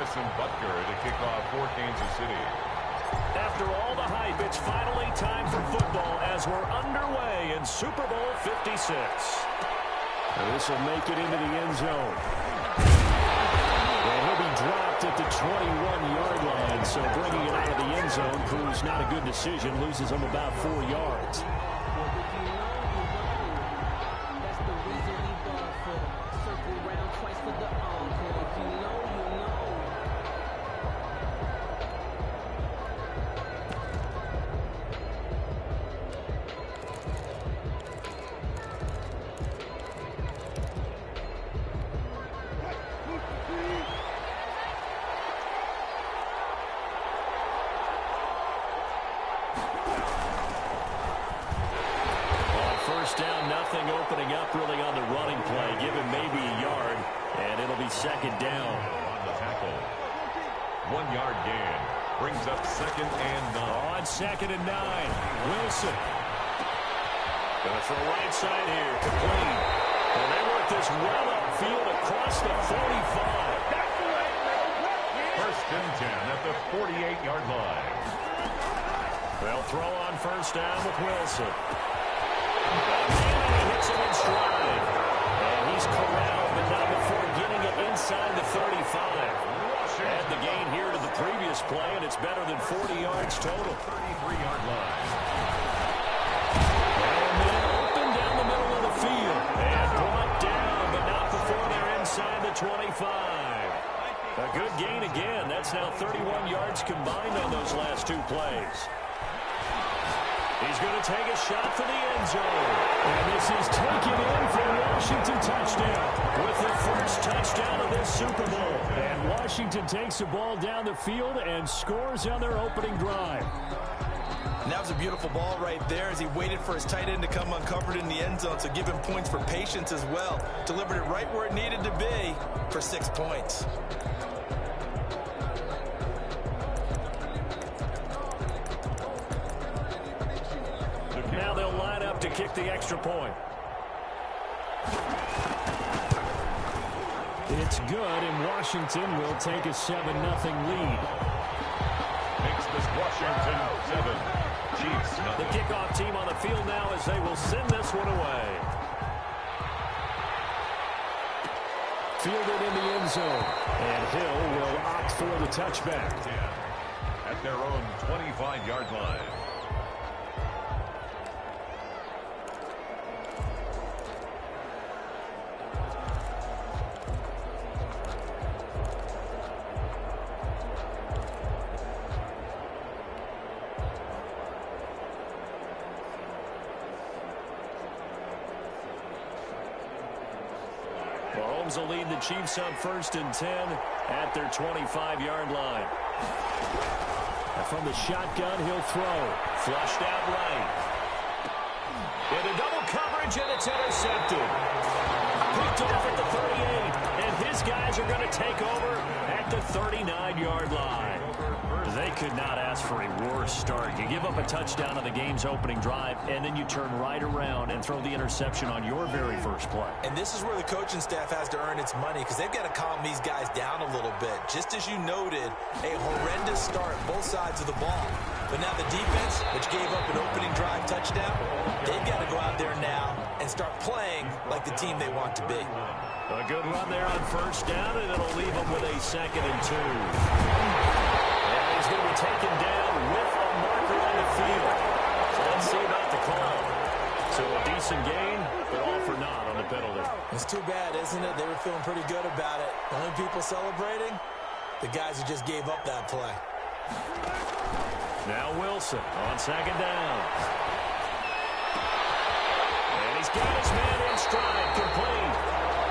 to kick off for Kansas City. After all the hype, it's finally time for football as we're underway in Super Bowl 56. This will make it into the end zone. And he'll be dropped at the 21-yard line, so bringing it out of the end zone proves not a good decision, loses him about 4 yards. Opening up really on the running play. Give him maybe a yard, and it'll be second down. On the tackle. 1 yard gain. Brings up 2nd and 9. On 2nd and 9. Wilson. Going to throw right side here. Complete. And they work this well upfield across the 45. 1st and 10 at the 48-yard line. They'll throw on 1st down with Wilson. Hits him in stride. And he's corralled, but not before getting it inside the 35. Add the gain here to the previous play, and it's better than 40 yards total. 33-yard line. And then open down the middle of the field. And brought down, but not before they're inside the 25. A good gain again. That's now 31 yards combined on those last 2 plays. He's going to take a shot for the end zone. And this is taken in for Washington touchdown. With the first touchdown of this Super Bowl. And Washington takes the ball down the field and scores on their opening drive. And that was a beautiful ball right there as he waited for his tight end to come uncovered in the end zone. So give him points for patience as well. Delivered it right where it needed to be for 6 points. Now they'll line up to kick the extra point. It's good, and Washington will take a 7-0 lead. Makes this Washington 7. Chiefs nothing. The kickoff team on the field now as they will send this one away. Fielded in the end zone. And Hill will opt for the touchback. At their own 25-yard line. Mahomes will lead the Chiefs on 1st and 10 at their 25-yard line. And from the shotgun, he'll throw. Flushed out right. Into double coverage, and it's intercepted. Picked off at the 38, and his guys are going to take over at the 39-yard line. They could not ask for a worse start. You give up a touchdown on the game's opening drive, and then you turn right around and throw the interception on your very first play. And this is where the coaching staff has to earn its money because they've got to calm these guys down a little bit. Just as you noted, a horrendous start both sides of the ball. But now the defense, which gave up an opening drive touchdown, they've got to go out there now and start playing like the team they want to be. A good run there on 1st down, and it'll leave them with a 2nd and 2. He's going to be taken down with a marker on the field. So let's see about the call. So a decent gain, but all for naught on the penalty. It's too bad, isn't it? They were feeling pretty good about it. The only people celebrating, the guys who just gave up that play. Now Wilson on 2nd down. And he's got his man in stride, complete.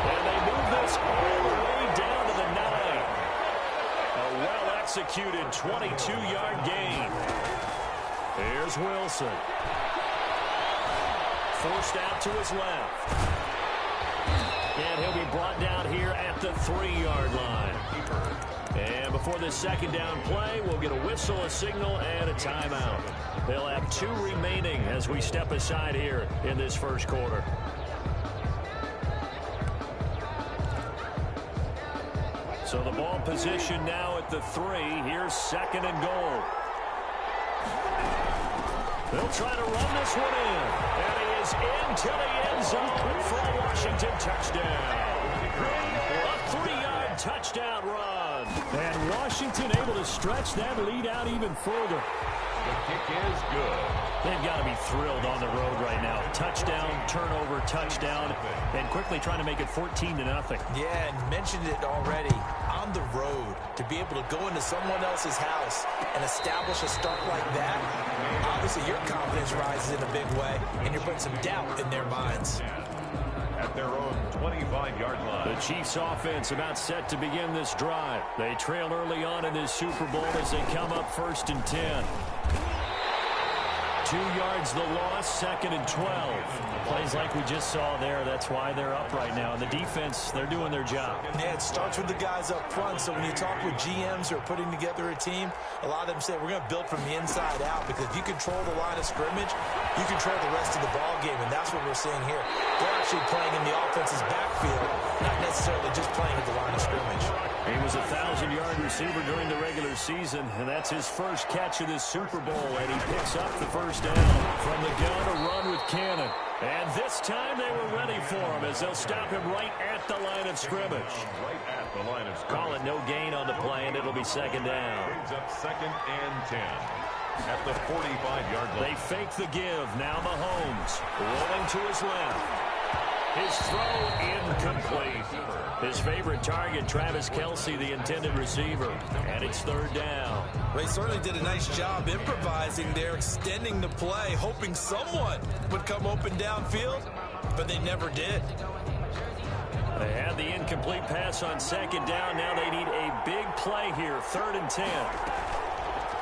And they move this all the way down to the 9. A well-executed 22-yard gain. Here's Wilson. Forced out to his left. And he'll be brought down here at the 3-yard line. And before this 2nd down play, we'll get a whistle, a signal, and a timeout. They'll have 2 remaining as we step aside here in this first quarter. So the ball position now at the 3. Here's 2nd and goal. They'll try to run this one in. And he is into the end zone for a Washington touchdown. A 3-yard touchdown run. And Washington able to stretch that lead out even further. The kick is good. They've got to be thrilled on the road right now. Touchdown, turnover, touchdown, and quickly trying to make it 14-0. Yeah, and mentioned it already. On the road, to be able to go into someone else's house and establish a start like that, obviously your confidence rises in a big way, and you're putting some doubt in their minds. At their own 25-yard line. The Chiefs offense about set to begin this drive. They trail early on in this Super Bowl as they come up 1st and 10. 2 yards the loss, 2nd and 12. Plays like we just saw there. That's why they're up right now. And the defense, they're doing their job. Yeah, it starts with the guys up front. So when you talk with GMs who are putting together a team, a lot of them say we're going to build from the inside out, because if you control the line of scrimmage, you control the rest of the ball game, and that's what we're seeing here. They're actually playing in the offense's backfield, not necessarily just playing at the line of scrimmage. He was a 1,000-yard receiver during the regular season, and that's his first catch of this Super Bowl, and he picks up the first down. From the gun, a run with Cannon. And this time they were ready for him as they'll stop him right at the line of scrimmage. Right at the line of scrimmage. Call it no gain on the play, and it'll be 2nd down. Brings up 2nd and 10. At the 45-yard line. They fake the give. Now Mahomes rolling to his left. His throw incomplete. His favorite target, Travis Kelce, the intended receiver. And it's 3rd down. They certainly did a nice job improvising there, extending the play, hoping someone would come open downfield, but they never did. They had the incomplete pass on 2nd down. Now they need a big play here, 3rd and 10.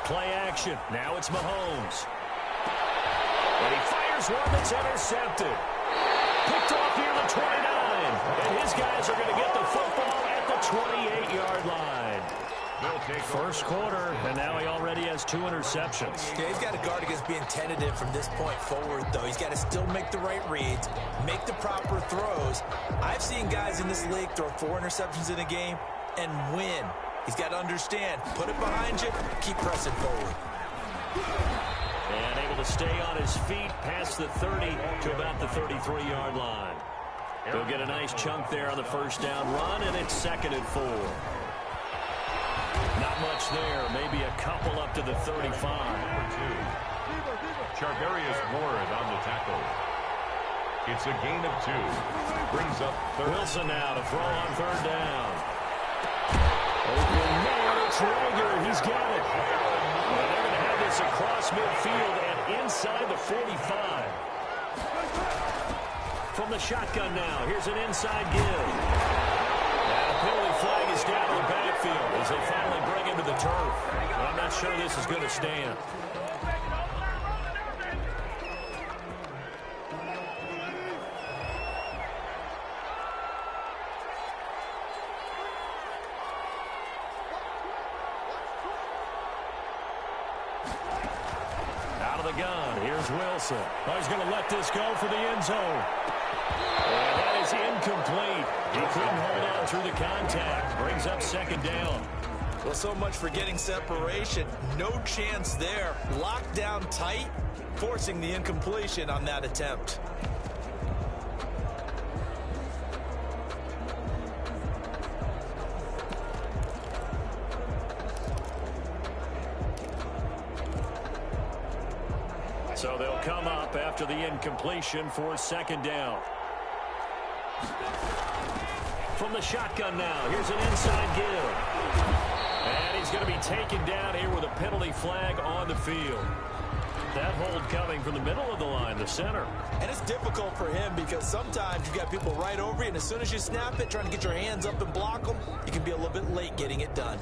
Play action. Now it's Mahomes. And he fires one that's intercepted. Picked off near the 29. And his guys are going to get the football at the 28-yard line. First quarter, and now he already has 2 interceptions. Okay, he's got to guard against being tentative from this point forward, though. He's got to still make the right reads, make the proper throws. I've seen guys in this league throw 4 interceptions in a game and win. He's got to understand, put it behind you, keep pressing forward. And able to stay on his feet past the 30 to about the 33-yard line. He'll get a nice chunk there on the first down run, and it's 2nd and 4. Not much there, maybe a couple up to the 35. Number 2. Charvarius Ward on the tackle. It's a gain of 2. Brings up 3rd. Wilson now to throw on 3rd down. Open man, it's Rager. He's got it. And they're going to have this across midfield and inside the 45. From the shotgun now, here's an inside give. And a penalty flag is down in the backfield as they finally bring him to the turf. But I'm not sure this is going to stand. Out of the gun, here's Wilson. Oh, he's going to let this go for the end zone. And that is incomplete. He couldn't hold on through the contact. Brings up 2nd down. Well, so much for getting separation. No chance there. Locked down tight, forcing the incompletion on that attempt. So they'll come up after the incompletion for 2nd down. From the shotgun now, here's an inside give. And he's going to be taken down here with a penalty flag on the field. That hold coming from the middle of the line, the center. And it's difficult for him because sometimes you've got people right over you, and as soon as you snap it, trying to get your hands up and block them, you can be a little bit late getting it done.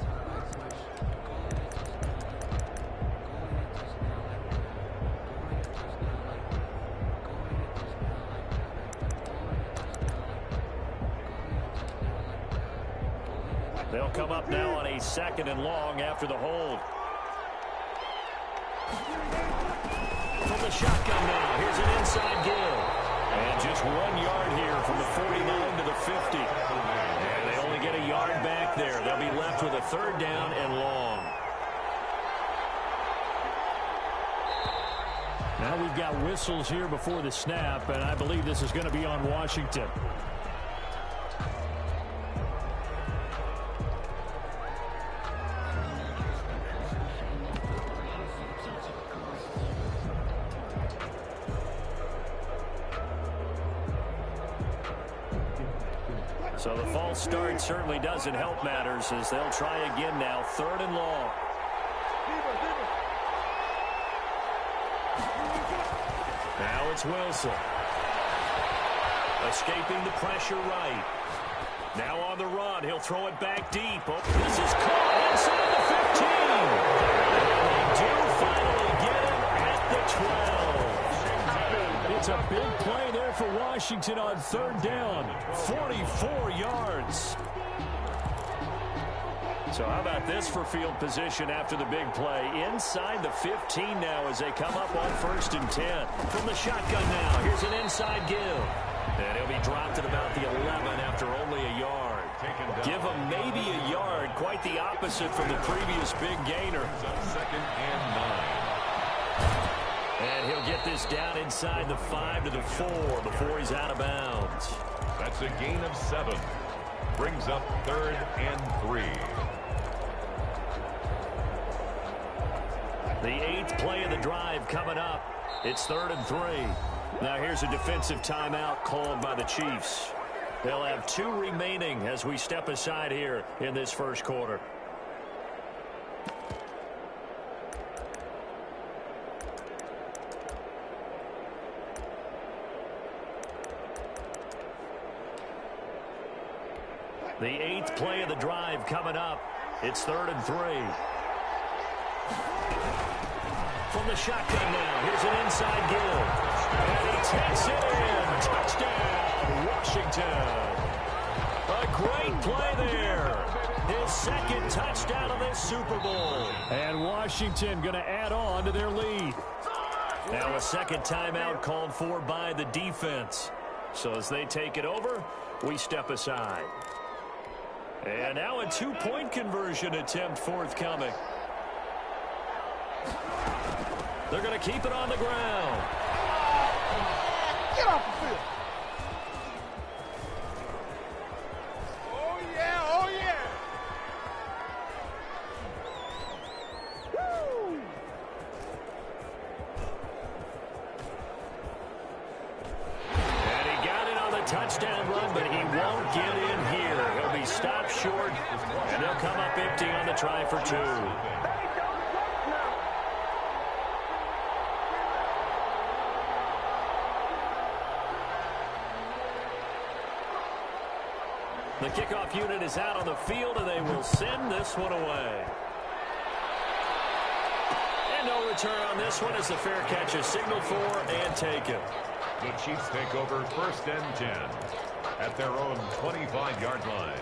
They'll come up now on a 2nd and long after the hold. From the shotgun now, here's an inside give. And just 1 yard here from the 49 to the 50. And they only get a yard back there. They'll be left with a 3rd down and long. Now we've got whistles here before the snap, and I believe this is going to be on Washington. So the false start certainly doesn't help matters as they'll try again now, 3rd and long. Now it's Wilson. Escaping the pressure right. Now on the run. He'll throw it back deep. Oh, this is caught inside the 15. And they do finally get him at the 12. It's a big play there for Washington on 3rd down. 44 yards. So how about this for field position after the big play? Inside the 15 now as they come up on 1st and 10. From the shotgun now, here's an inside give. And he'll be dropped at about the 11 after only a yard. Give him maybe a yard, quite the opposite from the previous big gainer. 2nd and 9. And he'll get this down inside the 5 to the 4 before he's out of bounds. That's a gain of 7. Brings up 3rd and 3. The 8th play of the drive coming up. It's 3rd and 3. Now here's a defensive timeout called by the Chiefs. They'll have 2 remaining as we step aside here in this 1st quarter. The 8th play of the drive coming up. It's 3rd and 3. From the shotgun now, here's an inside give. And he takes it in. Touchdown, Washington. A great play there. His 2nd touchdown of this Super Bowl. And Washington going to add on to their lead. Now a 2nd timeout called for by the defense. So as they take it over, we step aside. And now a 2-point conversion attempt forthcoming. They're going to keep it on the ground. Get off the field. Oh, yeah, oh, yeah. Woo! And he got it on the touchdown run, but he won't get in here. He'll be stopped short, and he'll come up empty on the try for 2. The kickoff unit is out on the field, and they will send this one away. And no return on this one as the fair catch is signaled for and taken. The Chiefs take over 1st and 10 at their own 25-yard line.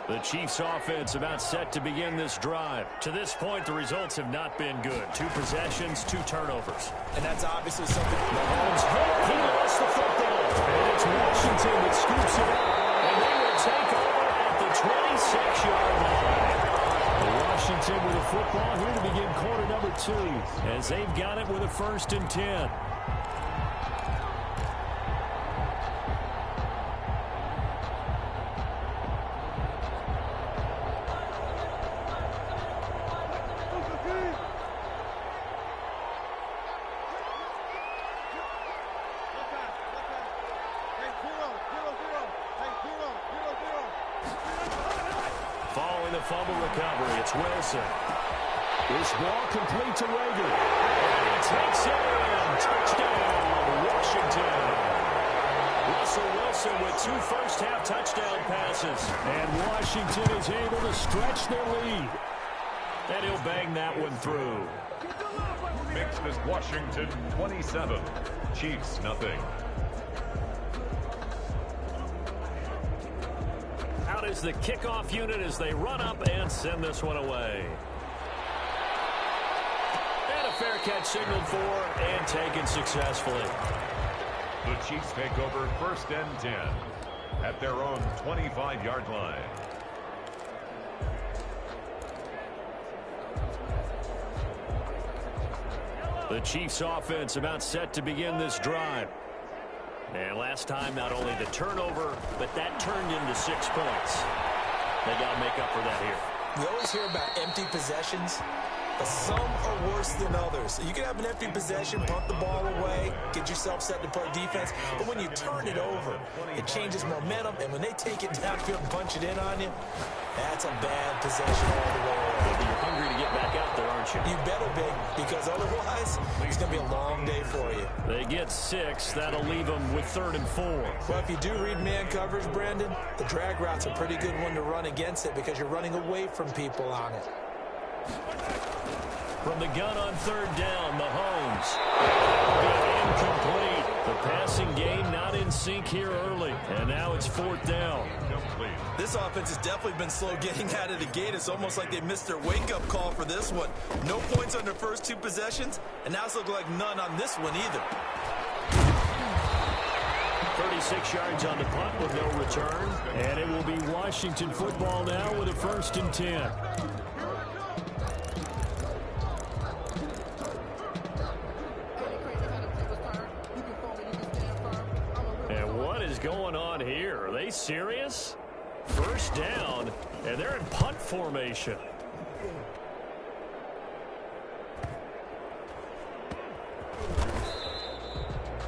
The Chiefs offense about set to begin this drive. To this point, the results have not been good. 2 possessions, 2 turnovers. And that's obviously something. Mahomes hit. He lost the football. And it's Washington that scoops it up. And they will take over at the 26-yard line. Washington with the football here to begin quarter number 2. As they've got it with a 1st and 10. Following the fumble recovery, it's Wilson. This ball complete to Rager. And he takes it in. Touchdown, Washington. Russell Wilson with 2 first-half touchdown passes. And Washington is able to stretch their lead. And he'll bang that one through. Makes this Washington 27. Chiefs nothing. Out is the kickoff unit as they run up and send this one away. And a fair catch signaled for and taken successfully. The Chiefs take over 1st and 10 at their own 25-yard line. The Chiefs offense about set to begin this drive. And last time, not only the turnover, but that turned into 6 points. They got to make up for that here. We always hear about empty possessions, but some are worse than others. You can have an empty possession, punt the ball away, get yourself set to play defense, but when you turn it over, it changes momentum, and when they take it downfield and punch it in on you, that's a bad possession all the way around. You're hungry to get back out there, aren't you? You better be, because otherwise, it's going to be a long day for you. They get 6. That'll leave them with 3rd and 4. Well, if you do read man coverage, Brandon, the drag route's a pretty good one to run against it because you're running away from people on it. From the gun on 3rd down, Mahomes. Incomplete. The passing game not in sync here early. And now it's 4th down. This offense has definitely been slow getting out of the gate. It's almost like they missed their wake-up call for this one. No points on their first 2 possessions, and now it's looking like none on this one either. 36 yards on the punt with no return. And it will be Washington football now with a 1st and 10. Going on here? Are they serious? 1st down, and they're in punt formation.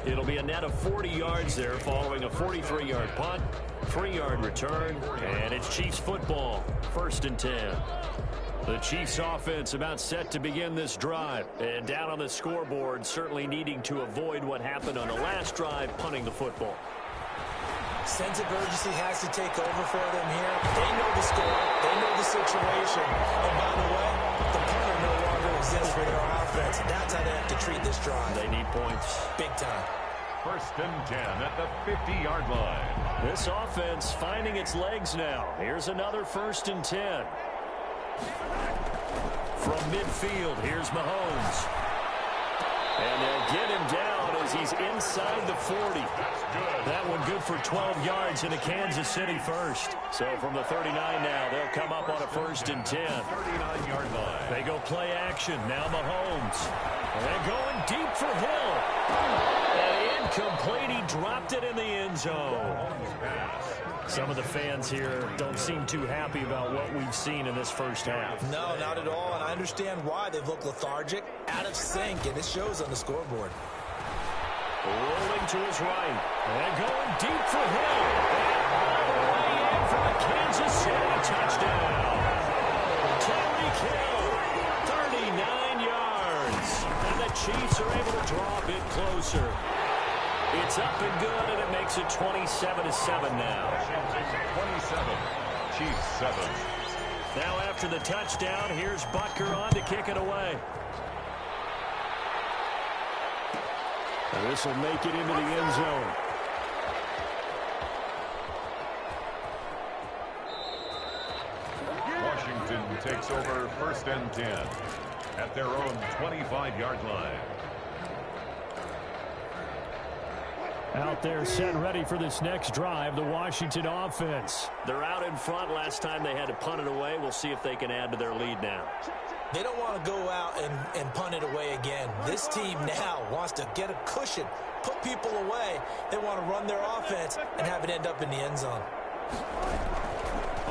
It'll be a net of 40 yards there following a 43-yard punt, 3-yard return, and it's Chiefs football, 1st and 10. The Chiefs offense about set to begin this drive, and down on the scoreboard, certainly needing to avoid what happened on the last drive, punting the football. Sense of urgency has to take over for them here. They know the score. They know the situation. And by the way, the punter no longer exists for their offense. That's how they have to treat this drive. They need points. Big time. 1st and 10 at the 50-yard line. This offense finding its legs now. Here's another 1st and 10. From midfield, here's Mahomes. And they'll get him down as he's inside the 40. That one good for 12 yards in a Kansas City first. So from the 39 now, they'll come up on a 1st and 10. 39-yard line. They go play action. Now Mahomes. They're going deep for Hill. And incomplete. He dropped it in the end zone. Some of the fans here don't seem too happy about what we've seen in this first half. No, not at all, and I understand why. They've looked lethargic, out of sync, and it shows on the scoreboard. Rolling to his right, and going deep for Hill. All the way in for the Kansas City touchdown. Tyreek Hill, 39 yards, and the Chiefs are able to draw a bit closer. It's up and good, and it makes it 27-7 now. 27, Chiefs 7. Now after the touchdown, here's Butker on to kick it away. And this will make it into the end zone. Washington takes over 1st and 10 at their own 25-yard line. Out there set ready for this next drive, the Washington offense. They're out in front. Last time they had to punt it away. We'll see if they can add to their lead now. They don't want to go out and punt it away again. This team now wants to get a cushion, put people away. They want to run their offense and have it end up in the end zone.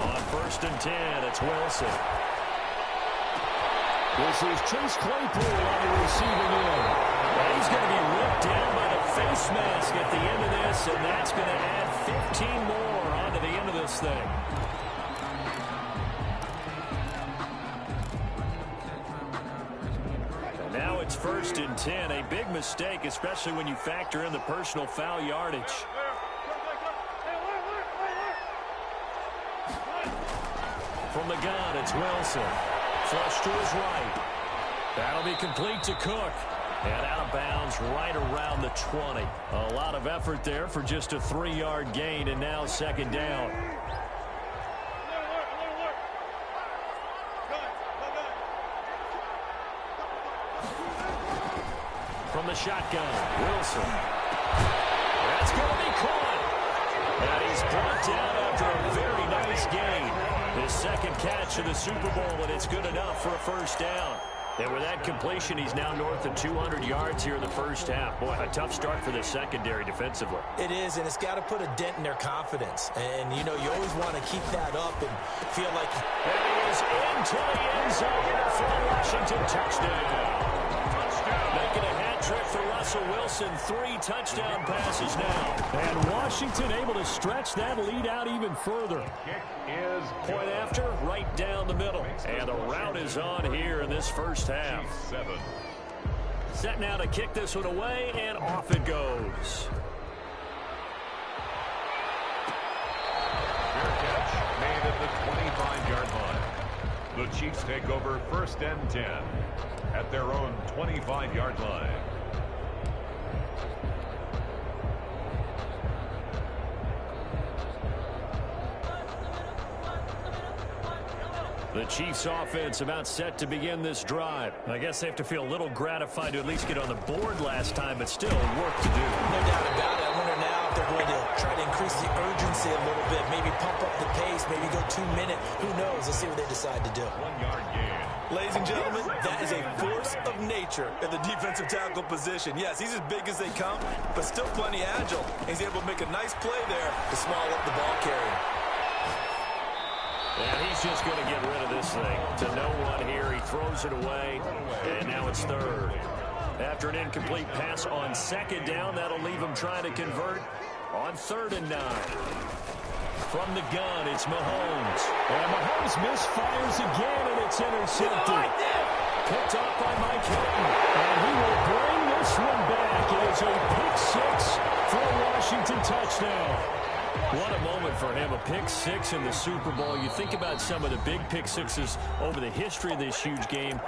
On 1st and 10, it's Wilson. This is Chase Claypool on the receiving end. And he's going to be ripped down by the face mask at the end of this, and that's going to add 15 more onto the end of this thing. And now it's 1st and 10, a big mistake, especially when you factor in the personal foul yardage. From the gun, it's Wilson. Flush to his right. That'll be complete to Cook. And out of bounds right around the 20. A lot of effort there for just a 3-yard gain, and now 2nd down. From the shotgun, Wilson. brought down after a very nice gain. His second catch of the Super Bowl, and it's good enough for a first down. And with that completion, he's now north of 200 yards here in the first half. Boy, a tough start for the secondary defensively. It is, and it's got to put a dent in their confidence. And, you know, you always want to keep that up and feel like... And he is into the end zone for a Washington touchdown. Making a hat trick for Russell Wilson. 3 touchdown passes now. And Washington able to stretch that lead out even further. Kick is Point after, right down the middle. And the route is on here in this first half. 7. Set now to kick this one away, and off it goes. Fair catch made at the 25-yard line. The Chiefs take over 1st and 10 at their own 25-yard line. The Chiefs offense about set to begin this drive. I guess they have to feel a little gratified to at least get on the board last time, but still work to do. No doubt about it. I wonder now if they're going to try to increase the urgency a little bit, maybe pump up the pace, maybe go 2 minute. Who knows? Let's see what they decide to do. 1-yard gain. Ladies and gentlemen, that is a force of nature in the defensive tackle position. Yes, he's as big as they come, but still plenty agile. He's able to make a nice play there to small up the ball carrier. And he's just going to get rid of this thing. To no one here. He throws it away, and now it's 3rd. After an incomplete pass on 2nd down, that'll leave him trying to convert on 3rd and 9. From the gun, it's Mahomes. And Mahomes misfires again, and it's intercepted. Picked up by Mike Hilton. And he will bring this one back. It is a pick-6 for a Washington touchdown. What a moment for him, a pick-6 in the Super Bowl. You think about some of the big pick-6s over the history of this huge game.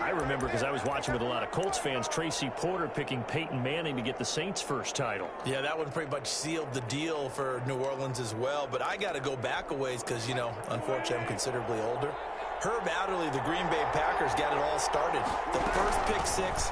I remember, because I was watching with a lot of Colts fans, Tracy Porter picking Peyton Manning to get the Saints' first title. Yeah, that one pretty much sealed the deal for New Orleans as well. But I got to go back a ways because, you know, unfortunately I'm considerably older. Herb Adderley, the Green Bay Packers, got it all started. The first pick-6